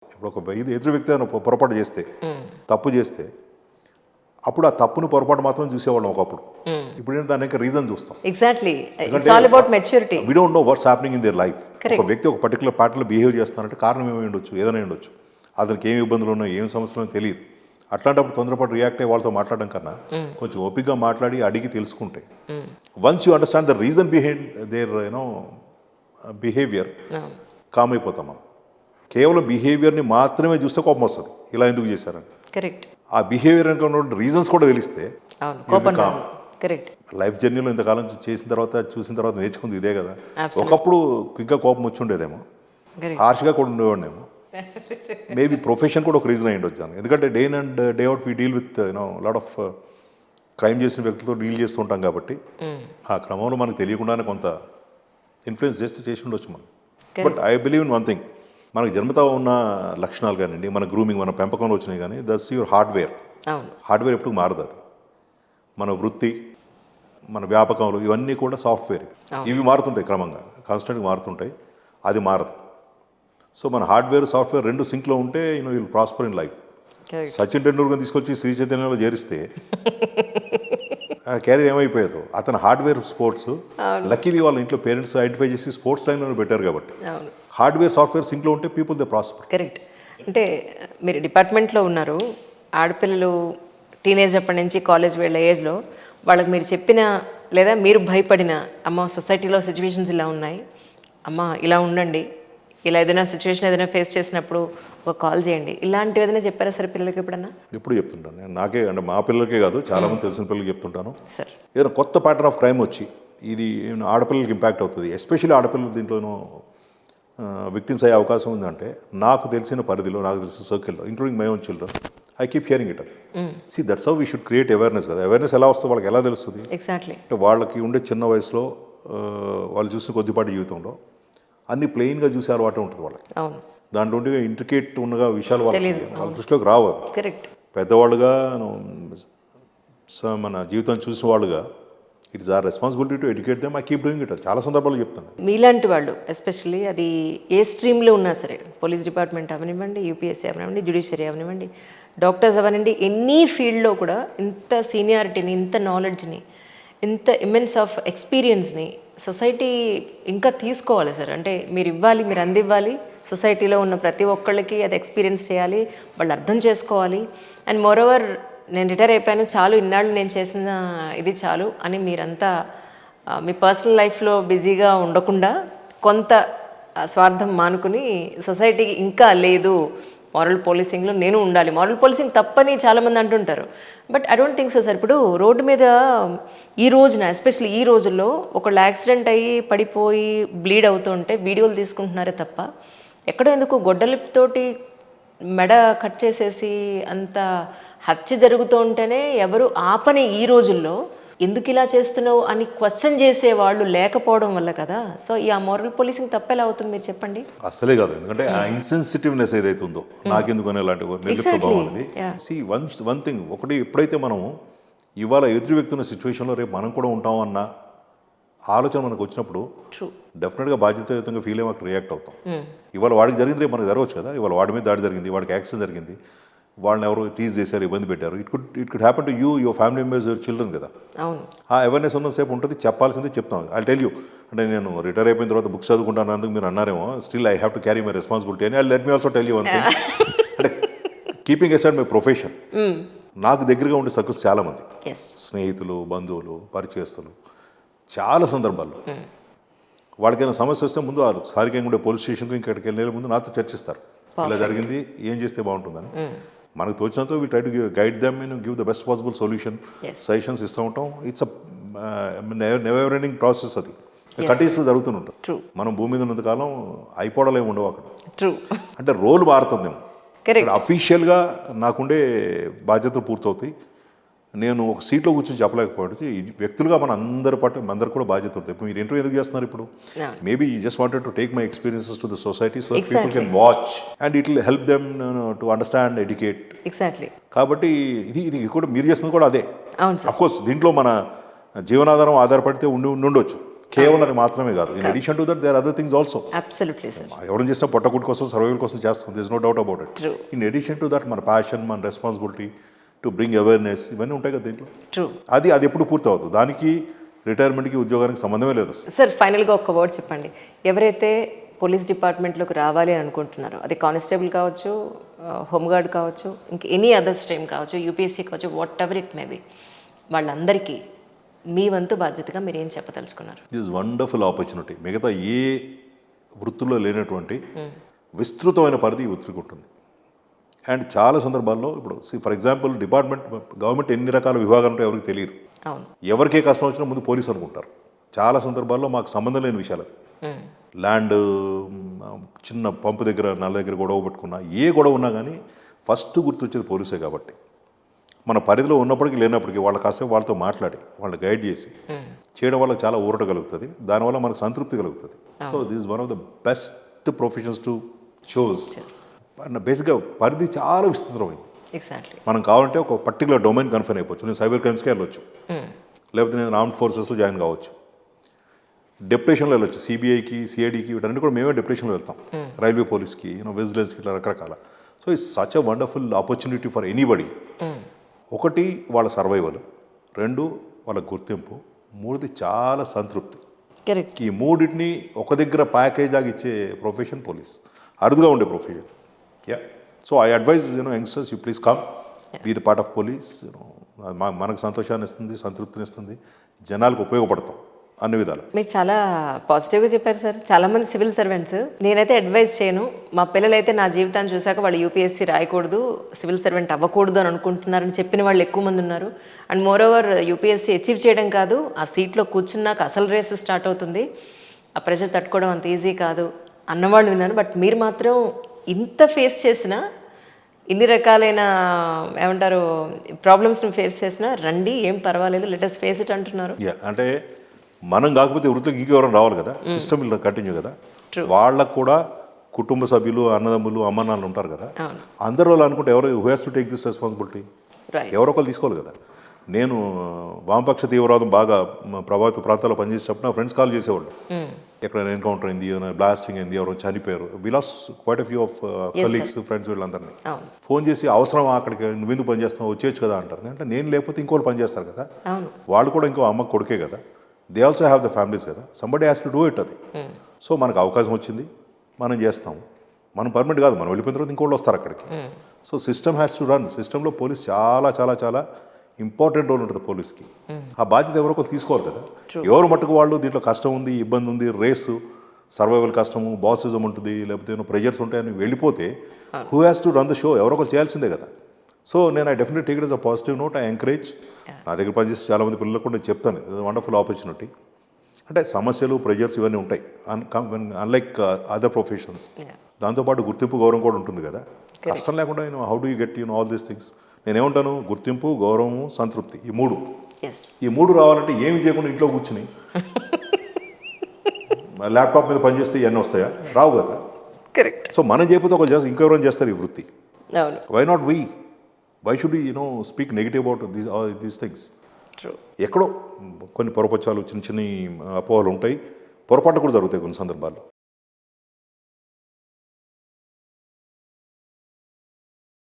ఇప్పుడు ఒక ఎదురు వ్యక్తి ఏదైనా పొరపాటు చేస్తే, తప్పు చేస్తే, అప్పుడు ఆ తప్పును పొరపాటు మాత్రం చూసేవాళ్ళం ఒకప్పుడు. ఇప్పుడు ఏంటి దానికి రీజన్ చూస్తాం. Exactly, it's all about maturity. We don't know what's happening in their life. ఒక వ్యక్తి ఒక పర్టికులర్ పార్టీలో బిహేవ్ చేస్తానంటే కారణం ఏమై ఉండొచ్చు, ఏదైనా ఉండొచ్చు. అతనికి ఏమి ఇబ్బందులు ఉన్నాయో, ఏం సమస్యలు తెలియదు. అట్లాంటప్పుడు తొందరపాటు రియాక్ట్ అయ్యి వాళ్ళతో మాట్లాడడం కన్నా కొంచెం ఓపికగా మాట్లాడి అడిగి తెలుసుకుంటే, once you understand the reason behind their behaviour, calm అయిపోతాం మనం. కేవలం బిహేవియర్ని మాత్రమే చూస్తే కోపం వస్తుంది, ఇలా ఎందుకు చేశారని. కరెక్ట్. ఆ బిహేవియర్ రీజన్స్ కూడా తెలిస్తే కరెక్ట్. లైఫ్ జర్నీలో ఇంతకాలం చేసిన తర్వాత చూసిన తర్వాత నేర్చుకుంది ఇదే కదా. ఒకప్పుడు క్విక్గా కోపం వచ్చి ఉండేదేమో, హార్ష్గా కూడా ఉండేవాడినేమో. మేబీ ప్రొఫెషన్ కూడా ఒక రీజన్ అయ్యి ఉండొచ్చు. ఎందుకంటే day in and day out we deal with lot of crime చేసిన వ్యక్తులతో డీల్ చేస్తూ ఉంటాం కాబట్టి ఆ క్రమంలో మనకు తెలియకుండానే కొంత ఇన్ఫ్లుయెన్స్ చేసి ఉండొచ్చు మనం. But I believe in one thing, మనకు జన్మతా ఉన్న లక్షణాలు కానివ్వండి, మన గ్రూమింగ్, మన పెంపకంలో వచ్చినాయి కానీ, దట్స్ యువర్ హార్డ్వేర్. హార్డ్వేర్ ఎప్పుడు మారదు. అది మన వృత్తి, మన వ్యాపకంలో ఇవన్నీ కూడా సాఫ్ట్వేర్. ఇవి మారుతుంటాయి, క్రమంగా కాన్స్టెంట్గా మారుతుంటాయి. అది మారదు. సో మన హార్డ్వేర్ సాఫ్ట్వేర్ రెండు సింక్లో ఉంటే will prosper in life. Sachin Tendulkar తీసుకొచ్చి శ్రీ చైతన్యంలో చేరిస్తే క్యారియర్ ఏమైపోయేదో. అతను హార్డ్వేర్ స్పోర్ట్స్, లక్కీలీ వాళ్ళ ఇంట్లో పేరెంట్స్ ఐడెంటిఫై చేసి స్పోర్ట్స్ లైన్లో పెట్టారు కాబట్టి హార్డ్వేర్ సాఫ్ట్వేర్ సింక్లో ఉంటే పీపుల్ దే ప్రాస్పర్. కరెక్ట్. అంటే మీరు డిపార్ట్మెంట్లో ఉన్నారు, ఆడపిల్లలు టీనేజ్ అప్పటి నుంచి కాలేజ్ వెళ్ళే ఏజ్లో వాళ్ళకి మీరు చెప్పిన లేదా మీరు భయపడిన, అమ్మ సొసైటీలో సిచ్యువేషన్స్ ఇలా ఉన్నాయి, అమ్మ ఇలా ఉండండి, ఇలా ఏదైనా సిచ్యువేషన్ ఏదైనా ఫేస్ చేసినప్పుడు ఒక కాల్ చేయండి, ఇలాంటివి ఏదైనా చెప్పారా సార్ పిల్లలకి ఎప్పుడన్నా? ఎప్పుడు చెప్తుంటాను నేను. నాకే అంటే మా పిల్లలకే కాదు, చాలామంది తెలిసిన పిల్లలకి చెప్తుంటాను. సార్ ఏదైనా కొత్త ప్యాటర్న్ ఆఫ్ క్రైమ్ వచ్చి ఇది ఆడపిల్లలకి ఇంపాక్ట్ అవుతుంది, ఎస్పెషల్లీ ఆడపిల్లలు దీంట్లోనూ విక్టిమ్స్ అయ్యే అవకాశం ఉందంటే, నాకు తెలిసిన పరిధిలో, నాకు తెలిసిన సర్కిల్లో, including my own children, I keep hearing it. See that's how we should create awareness కదా. అవేర్నెస్ ఎలా వస్తుందో వాళ్ళకి ఎలా తెలుస్తుంది? ఎగ్జాక్ట్లీ. అంటే వాళ్ళకి ఉండే చిన్న వయసులో వాళ్ళు చూసిన కొద్దిపాటి జీవితంలో అన్ని ప్లెయిన్గా చూసే అలవాటు ఉంటుంది వాళ్ళకి. దాంట్లో ఉండే ఇంట్రికేట్ ఉన్నగా విషయాలు వాళ్ళ దృష్టిలోకి రావు. కరెక్ట్. పెద్దవాళ్ళుగా మన జీవితాన్ని చూసిన వాళ్ళుగా it's our responsibility to educate them. I keep doing it. చాలా సందర్భాలు చెప్తాను. మీలాంటి వాళ్ళు ఎస్పెషల్లీ అది ఏ స్ట్రీమ్లో ఉన్నా సరే, పోలీస్ డిపార్ట్మెంట్ అవనివ్వండి, యూపీఎస్సీ అవనివ్వండి, జ్యుడిషియరీ అవనివ్వండి, డాక్టర్స్ అవనండి, ఎనీ ఫీల్డ్లో కూడా ఇంత సీనియారిటీని, ఇంత నాలెడ్జ్ని, ఇంత ఇమెన్స్ ఆఫ్ ఎక్స్పీరియన్స్ని సొసైటీ ఇంకా తీసుకోవాలి సార్. అంటే మీరు ఇవ్వాలి, మీరు అందివ్వాలి. సొసైటీలో ఉన్న ప్రతి ఒక్కళ్ళకి అది ఎక్స్పీరియన్స్ చేయాలి, వాళ్ళు అర్థం చేసుకోవాలి. అండ్ మోరోవర్, నేను రిటైర్ అయిపోయాను చాలు, ఇన్నాళ్ళు నేను చేసిన ఇది చాలు అని మీరంతా మీ పర్సనల్ లైఫ్లో బిజీగా ఉండకుండా కొంత స్వార్థం మానుకుని సొసైటీకి ఇంకా లేదు, మారల్ పోలీసింగ్లో నేను ఉండాలి. మారల్ పోలీసింగ్ తప్పని చాలామంది అంటుంటారు, but I don't think so sir. ఇప్పుడు రోడ్డు మీద ఈ రోజున, ఎస్పెషల్లీ ఈ రోజుల్లో, ఒకళ్ళు యాక్సిడెంట్ అయ్యి పడిపోయి బ్లీడ్ అవుతుంటే వీడియోలు తీసుకుంటున్నారే తప్ప, ఎక్కడో ఎందుకు గొడ్డలితోటి మెడ కట్ చేసేసి అంత హత్య జరుగుతూ ఉంటేనే ఎవరు ఆపని ఈ రోజుల్లో ఎందుకు ఇలా చేస్తున్నావు అని క్వశ్చన్ చేసే వాళ్ళు లేకపోవడం వల్ల కదా. సో ఈ మోరల్ పోలీసింగ్ తప్పెలా అవుతుంది మీరు చెప్పండి? అసలే కాదు. ఎందుకంటే ఆ ఇన్సెన్సిటివ్నెస్ ఏదైతే ఉందో, నాకెందుకు అలాంటి నిర్లిప్తభావం అనేది. సి వన్ థింగ్, ఒకటి ఎప్పుడైతే మనం ఇవాళ ఎదురు వ్యక్తి ఉన్న సిచ్యువేషన్లో రేపు మనం కూడా ఉంటామన్న ఆలోచన మనకు వచ్చినప్పుడు డెఫినెట్గా బాధ్యతాయుతంగా ఫీల్ అయ్యి అక్కడ రియాక్ట్ అవుతాం. ఇవాళ వాడికి జరిగింది రేపు మనకు జరగవచ్చు కదా. ఇవాళ వాడి మీద దాడి జరిగింది, వాడికి యాక్సిడెంట్ జరిగింది, వాళ్ళని ఎవరు టీజ్ చేశారు, ఇబ్బంది పెట్టారు. It could happen to you, your family members, your children కదా. ఆ అవేర్నెస్ ఉన్నసేపు ఉంటుంది, చెప్పాల్సిందే చెప్తాం. ఐ టెల్ యూ, అంటే నేను రిటైర్ అయిపోయిన తర్వాత బుక్స్ చదువుకుంటాను అందుకు మీరు అన్నారేమో, still I have to carry my responsibility అని. Let me also tell you one thing, అంటే కీపింగ్ అసైడ్ మై ప్రొఫెషన్, నాకు దగ్గరగా ఉండే సర్కిల్స్ చాలామంది, స్నేహితులు, బంధువులు, పరిచయస్తులు, చాలా సందర్భాల్లో వాళ్ళకైనా సమస్య వస్తే ముందు స్థానికంగా ఉండే పోలీస్ స్టేషన్కి ఇంకడికి వెళ్ళే ముందు నాతో చర్చిస్తారు, ఇలా జరిగింది, ఏం చేస్తే బాగుంటుందని. మనకు తోచినంత we try to guide them and give the best possible solution, suggestions ఇస్తూ ఉంటాం. It's never ending process. అది కంటిన్యూస్గా జరుగుతుంటాం. మనం భూమి మీద ఉన్నంతకాలం అయిపోవడాలు ఏమి ఉండవు అక్కడ. అంటే రోల్ మారుతుందేమో. అఫీషియల్గా నాకుండే బాధ్యతలు పూర్తవుతాయి. నేను ఒక సీట్లో కూర్చొని చెప్పలేకపోవచ్చు. వ్యక్తులుగా మన అందరు కూడా బాధ్యత ఉంటుంది. ఇప్పుడు మీరు ఇంటర్వ్యూ ఎందుకు చేస్తున్నారు? ఇప్పుడు maybe you just wanted to take my experiences to the society so that people can watch and it will help them to understand, educate. కాబట్టి ఇది కూడా మీరు చేస్తున్నది కూడా అదే. అఫ్ కోర్స్ దీంట్లో మన జీవనాధారం ఆధారపడితే ఉండొచ్చు. కేవలం అది మాత్రమే కాదు. In addition to that there other things also. Absolutely sir. ఎవరు చేసినా పొట్టకుడి కోసం, సర్వైవల్ కోసం చేస్తాం. This no doubt about it. True. In addition to that మన ప్యాషన్, మన రెస్పాన్సిబిలిటీ టు బ్రింగ్ అవేర్నెస్ ఇవన్నీ ఉంటాయి కదా దీంట్లో. ట్రూ. అది ఎప్పుడు పూర్తి అవుతుంది. దానికి రిటైర్మెంట్కి ఉద్యోగానికి సంబంధమే లేదు అసలు. సార్ ఫైనల్గా ఒక్క వర్డ్ చెప్పండి. ఎవరైతే పోలీస్ డిపార్ట్మెంట్లోకి రావాలి అని అనుకుంటున్నారో, అది కానిస్టేబుల్ కావచ్చు, హోంగార్డ్ కావచ్చు, ఇంక ఎనీ అదర్ స్ట్రీమ్ కావచ్చు, యూపీఎస్సీ కావచ్చు, whatever it may be, వాళ్ళందరికీ మీ వంతు బాధ్యతగా మీరు ఏం చెప్పదలుచుకున్నారు? This wonderful opportunity. మిగతా ఏ వృత్తుల్లో లేనటువంటి విస్తృతమైన పరిధి ఈ వృత్తికి ఉంటుంది. అండ్ చాలా సందర్భాల్లో ఇప్పుడు ఫర్ ఎగ్జాంపుల్ గవర్నమెంట్ ఎన్ని రకాల విభాగాలు ఉంటాయో ఎవరికి తెలియదు. అవును. ఎవరికే కష్టం వచ్చినా ముందు పోలీసు అనుకుంటారు. చాలా సందర్భాల్లో మాకు సంబంధం లేని విషయాలు, ల్యాండ్, చిన్న పంపు దగ్గర నల్ల దగ్గర గొడవ పెట్టుకున్నా, ఏ గొడవ ఉన్నా కానీ ఫస్ట్ గుర్తొచ్చేది పోలీసే. కాబట్టి మన పరిధిలో ఉన్నప్పటికీ లేనప్పటికీ వాళ్ళ కాసేపు వాళ్ళతో మాట్లాడి వాళ్ళని గైడ్ చేసి చేయడం వల్ల చాలా ఊరట కలుగుతుంది. దానివల్ల మనకు సంతృప్తి కలుగుతుంది. So this one of the best professions to choose. బేసిక్గా పరిధి చాలా విస్తృతమైంది. ఎగ్జాక్ట్లీ. మనం కావాలంటే ఒక పర్టికులర్ డొమైన్ కన్ఫైన్ అయిపోవచ్చు. నేను సైబర్ క్రైమ్స్కి వెళ్ళొచ్చు, లేకపోతే నేను ఆర్మ్డ్ ఫోర్సెస్లో జాయిన్ కావచ్చు, డెప్యుటేషన్లో వెళ్ళొచ్చు, సిబిఐకి, సిఐడికి, వీటన్నిటి కూడా మేమే డెప్యుటేషన్లో వెళ్తాం, రైల్వే పోలీస్కి, విజిలెన్స్కి, ఇట్లా రకరకాల. So it's such a wonderful opportunity for anybody. ఒకటి వాళ్ళ సర్వైవల్, రెండు వాళ్ళ గుర్తింపు, మూడుది చాలా సంతృప్తి. కరెక్ట్. ఈ మూడింటిని ఒక దగ్గర ప్యాకేజ్ ఆగి ఇచ్చే ప్రొఫెషన్ పోలీస్. అరుదుగా ఉండే profession. Yeah. So I advise youngsters, you please come, be the part of police. మనకు సంతోషాన్ని ఇస్తుంది, సంతృప్తిని ఇస్తుంది, జనాలకు ఉపయోగపడతాం అన్ని విధాలు. మీరు చాలా పాజిటివ్గా చెప్పారు సార్. చాలామంది సివిల్ సర్వెంట్స్, నేనైతే అడ్వైస్ చేయను, మా పిల్లలైతే నా జీవితాన్ని చూశాక వాళ్ళు యూపీఎస్సీ రాయకూడదు, సివిల్ సర్వెంట్ అవ్వకూడదు అని అనుకుంటున్నారని చెప్పిన వాళ్ళు ఎక్కువ మంది ఉన్నారు. And more over UPSC achieve చేయడం కాదు, ఆ సీట్లో కూర్చున్నాక అసలు రేసు స్టార్ట్ అవుతుంది, ఆ ప్రెషర్ తట్టుకోవడం అంత ఈజీ కాదు అన్నవాళ్ళు విన్నారు. బట్ మీరు మాత్రం ఇంత ఫేస్ చేసినా, ఇన్ని రకాలైన ఏమంటారు ప్రాబ్లమ్స్ని ఫేస్ చేసినా, రండి ఏం పర్వాలేదు, లెట్ us ఫేస్ ఇట్ అంటున్నారు. యా, అంటే మనం కాకపోతే వృత్తికి ఇంకెవరైనా రావాలి కదా, సిస్టమ్ ఇలా కంటిన్యూ కదా. వాళ్ళకు కూడా కుటుంబ సభ్యులు, అన్నదమ్ములు, అమ్మ నాన్నలు ఉంటారు కదా. అందరూ వాళ్ళు అనుకుంటే ఎవరు who has to take this responsibility? ఎవరో ఒకరు తీసుకోవాలి కదా. నేను వామపక్ష తీవ్రవాదం బాగా ప్రభావిత ప్రాంతాల్లో పనిచేసేటప్పుడు నా ఫ్రెండ్స్ కాల్ చేసేవాళ్ళు, ఎక్కడైనా ఎన్కౌంటర్ అయింది, ఏదైనా బ్లాస్టింగ్ అయింది, ఎవరైనా చనిపోయారు, we lost quite a few of colleagues, friends, వీళ్ళందరినీ ఫోన్ చేసి అవసరం అక్కడికి నువ్వు ఎందుకు పని చేస్తావు, వచ్చేయచ్చు కదా అంటారు. అంటే నేను లేకపోతే ఇంకోళ్ళు పని చేస్తారు కదా, వాళ్ళు కూడా ఇంకో అమ్మ కొడుకే కదా, they also have the families కదా, somebody has to do it. అది సో మనకు అవకాశం వచ్చింది, మనం చేస్తాం. మనం పర్మనెంట్ కాదు, మనం వెళ్ళిపోయిన తర్వాత ఇంకోళ్ళు వస్తారు అక్కడికి. So system has to run. సిస్టంలో పోలీస్ చాలా చాలా చాలా ఇంపార్టెంట్ రోల్ ఉంటుంది పోలీస్కి. ఆ బాధ్యత ఎవరో ఒకరు తీసుకోవాలి కదా. ఎవరు మట్టుకు వాళ్ళు దీంట్లో కష్టం ఉంది, ఇబ్బంది ఉంది, రేసు, సర్వైవల్ కష్టము, బాసిజం ఉంటుంది, లేకపోతే ప్రెజర్స్ ఉంటాయని వెళ్ళిపోతే who has to run the show? ఎవరో ఒకరు చేయాల్సిందే కదా. సో నేను I definite take it as a positive note. I encourage. నా దగ్గర పనిచేసి చాలామంది పిల్లలకు కూడా నేను చెప్తాను, ఇది వండర్ఫుల్ ఆపర్చునిటీ. అంటే సమస్యలు, ప్రెజర్స్ ఇవన్నీ ఉంటాయి, అన్లైక్ అదర్ ప్రొఫెషన్స్. దాంతోపాటు గుర్తింపు, గౌరవం కూడా ఉంటుంది కదా. కష్టం లేకుండా how do you get all these things? నేనేమంటాను, గుర్తింపు, గౌరవము, సంతృప్తి, ఈ మూడు రావాలంటే ఏమి చేయకుండా ఇంట్లో కూర్చుని ల్యాప్టాప్ మీద పనిచేస్తే ఇవన్నీ వస్తాయా? రావు కదా. కరెక్ట్. సో మనం చేయకపోతే ఒక ఇంకెవరైనా చేస్తారు ఈ వృత్తి. Why not we? Why should you speak negative about these things? ఎక్కడో కొన్ని పొరపచ్చాలు, చిన్న చిన్న అపోహలు ఉంటాయి, పొరపాట్లు కూడా జరుగుతాయి కొన్ని సందర్భాల్లో.